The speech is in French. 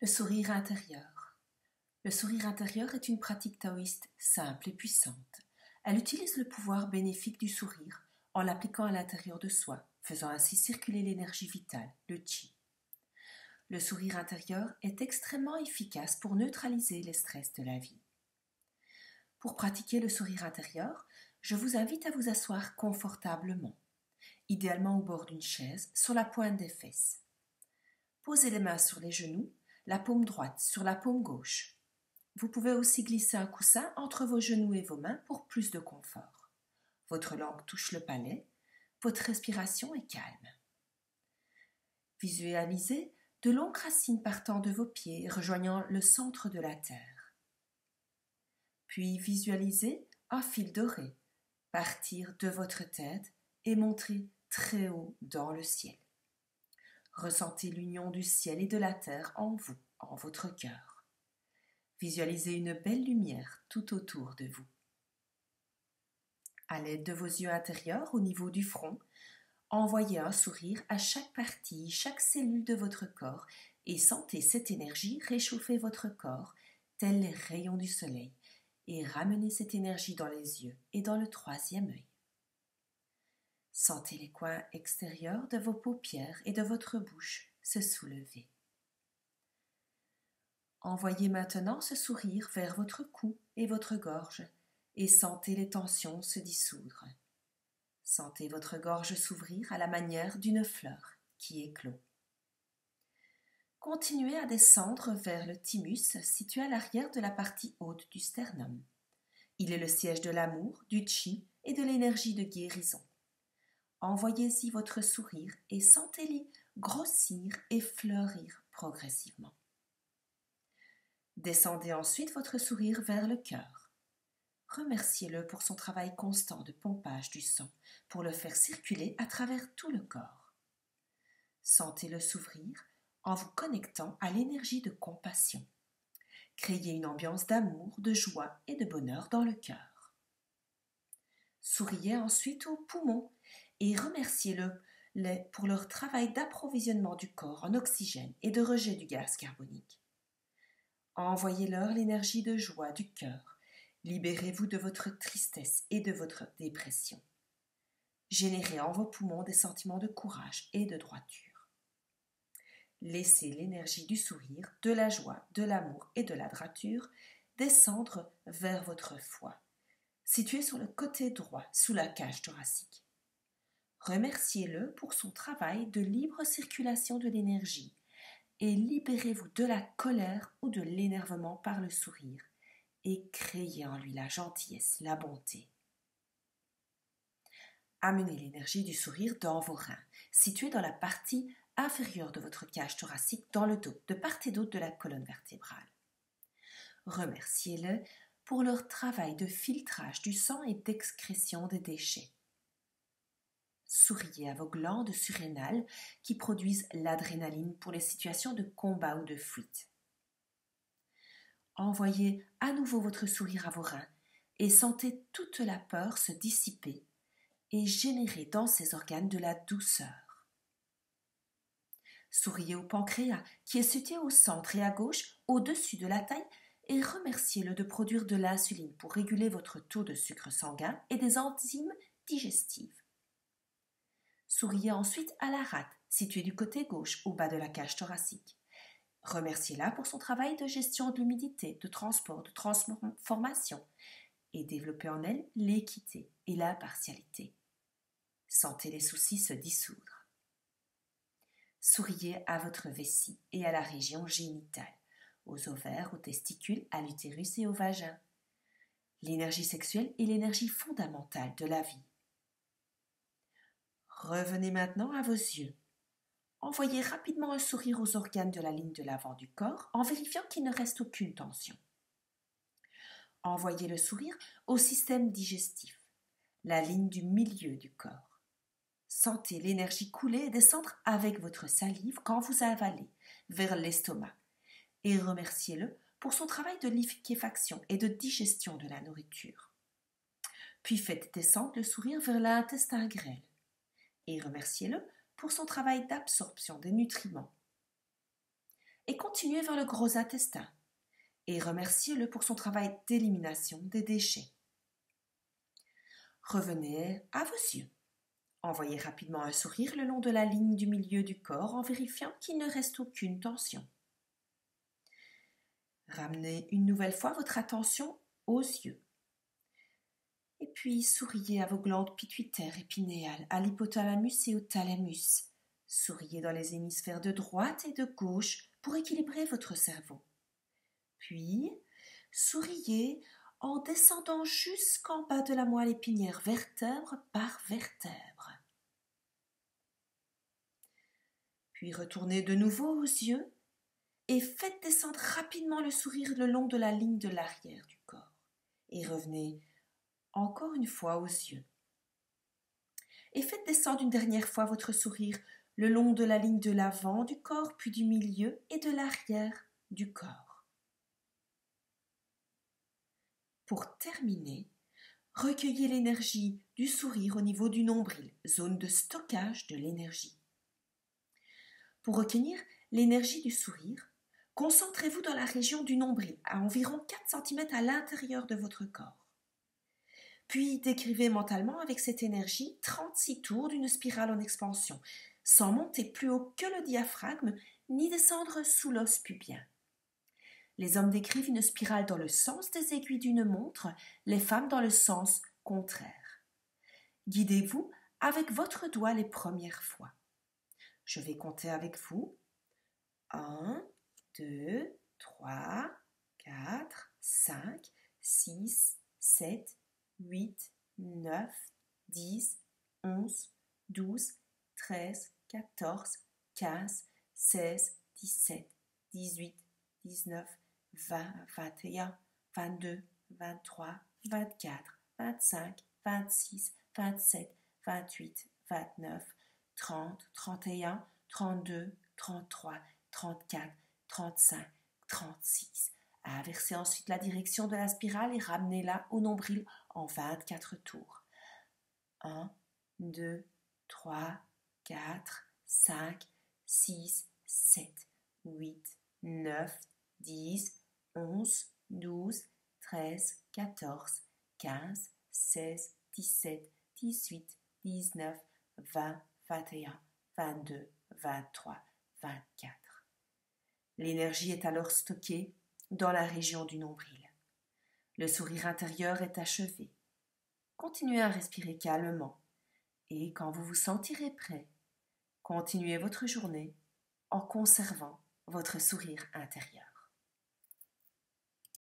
Le sourire intérieur. Le sourire intérieur est une pratique taoïste simple et puissante. Elle utilise le pouvoir bénéfique du sourire en l'appliquant à l'intérieur de soi, faisant ainsi circuler l'énergie vitale, le chi. Le sourire intérieur est extrêmement efficace pour neutraliser les stress de la vie. Pour pratiquer le sourire intérieur, je vous invite à vous asseoir confortablement, idéalement au bord d'une chaise, sur la pointe des fesses. Posez les mains sur les genoux, la paume droite sur la paume gauche. Vous pouvez aussi glisser un coussin entre vos genoux et vos mains pour plus de confort. Votre langue touche le palais, votre respiration est calme. Visualisez de longues racines partant de vos pieds et rejoignant le centre de la terre. Puis visualisez un fil doré partir de votre tête et monter très haut dans le ciel. Ressentez l'union du ciel et de la terre en vous, en votre cœur. Visualisez une belle lumière tout autour de vous. À l'aide de vos yeux intérieurs, au niveau du front, envoyez un sourire à chaque partie, chaque cellule de votre corps et sentez cette énergie réchauffer votre corps, tels les rayons du soleil, et ramenez cette énergie dans les yeux et dans le troisième œil. Sentez les coins extérieurs de vos paupières et de votre bouche se soulever. Envoyez maintenant ce sourire vers votre cou et votre gorge et sentez les tensions se dissoudre. Sentez votre gorge s'ouvrir à la manière d'une fleur qui éclot. Continuez à descendre vers le thymus situé à l'arrière de la partie haute du sternum. Il est le siège de l'amour, du chi et de l'énergie de guérison. Envoyez-y votre sourire et sentez-les grossir et fleurir progressivement. Descendez ensuite votre sourire vers le cœur. Remerciez-le pour son travail constant de pompage du sang, pour le faire circuler à travers tout le corps. Sentez-le s'ouvrir en vous connectant à l'énergie de compassion. Créez une ambiance d'amour, de joie et de bonheur dans le cœur. Souriez ensuite aux poumons et remerciez-le pour leur travail d'approvisionnement du corps en oxygène et de rejet du gaz carbonique. Envoyez-leur l'énergie de joie du cœur. Libérez-vous de votre tristesse et de votre dépression. Générez en vos poumons des sentiments de courage et de droiture. Laissez l'énergie du sourire, de la joie, de l'amour et de la droiture descendre vers votre foie, situé sur le côté droit sous la cage thoracique. Remerciez-le pour son travail de libre circulation de l'énergie et libérez-vous de la colère ou de l'énervement par le sourire et créez en lui la gentillesse, la bonté. Amenez l'énergie du sourire dans vos reins, situés dans la partie inférieure de votre cage thoracique, dans le dos, de part et d'autre de la colonne vertébrale. Remerciez-le pour leur travail de filtrage du sang et d'excrétion des déchets. Souriez à vos glandes surrénales qui produisent l'adrénaline pour les situations de combat ou de fuite. Envoyez à nouveau votre sourire à vos reins et sentez toute la peur se dissiper et générer dans ces organes de la douceur. Souriez au pancréas qui est situé au centre et à gauche, au-dessus de la taille, et remerciez-le de produire de l'insuline pour réguler votre taux de sucre sanguin et des enzymes digestives. Souriez ensuite à la rate, située du côté gauche, au bas de la cage thoracique. Remerciez-la pour son travail de gestion de l'humidité, de transport, de transformation, et développez en elle l'équité et l'impartialité. Sentez les soucis se dissoudre. Souriez à votre vessie et à la région génitale, aux ovaires, aux testicules, à l'utérus et au vagin. L'énergie sexuelle est l'énergie fondamentale de la vie. Revenez maintenant à vos yeux. Envoyez rapidement un sourire aux organes de la ligne de l'avant du corps en vérifiant qu'il ne reste aucune tension. Envoyez le sourire au système digestif, la ligne du milieu du corps. Sentez l'énergie couler et descendre avec votre salive quand vous avalez vers l'estomac et remerciez-le pour son travail de liquéfaction et de digestion de la nourriture. Puis faites descendre le sourire vers l'intestin grêle et remerciez-le pour son travail d'absorption des nutriments. Et continuez vers le gros intestin et remerciez-le pour son travail d'élimination des déchets. Revenez à vos yeux. Envoyez rapidement un sourire le long de la ligne du milieu du corps en vérifiant qu'il ne reste aucune tension. Ramenez une nouvelle fois votre attention aux yeux. Et puis souriez à vos glandes pituitaires et pinéales, à l'hypothalamus et au thalamus. Souriez dans les hémisphères de droite et de gauche pour équilibrer votre cerveau. Puis, souriez en descendant jusqu'en bas de la moelle épinière, vertèbre par vertèbre. Puis retournez de nouveau aux yeux et faites descendre rapidement le sourire le long de la ligne de l'arrière du corps. Et revenez encore une fois aux yeux. Et faites descendre une dernière fois votre sourire le long de la ligne de l'avant du corps, puis du milieu et de l'arrière du corps. Pour terminer, recueillez l'énergie du sourire au niveau du nombril, zone de stockage de l'énergie. Pour recueillir l'énergie du sourire, concentrez-vous dans la région du nombril, à environ 4 cm à l'intérieur de votre corps. Puis décrivez mentalement avec cette énergie 36 tours d'une spirale en expansion, sans monter plus haut que le diaphragme, ni descendre sous l'os pubien. Les hommes décrivent une spirale dans le sens des aiguilles d'une montre, les femmes dans le sens contraire. Guidez-vous avec votre doigt les premières fois. Je vais compter avec vous. 1, 2, 3, 4, 5, 6, 7, 8, 9, 10, 11, 12, 13, 14, 15, 16, 17, 18, 19, 20, 21, 22, 23, 24, 25, 26, 27, 28, 29, 30, 31, 32, 33, 34, 35, 36. Inversez ensuite la direction de la spirale et ramenez-la au nombril en 24 tours. 1, 2, 3, 4, 5, 6, 7, 8, 9, 10, 11, 12, 13, 14, 15, 16, 17, 18, 19, 20, 21, 22, 23, 24. L'énergie est alors stockée dans la région du nombril. Le sourire intérieur est achevé. Continuez à respirer calmement et quand vous vous sentirez prêt, continuez votre journée en conservant votre sourire intérieur.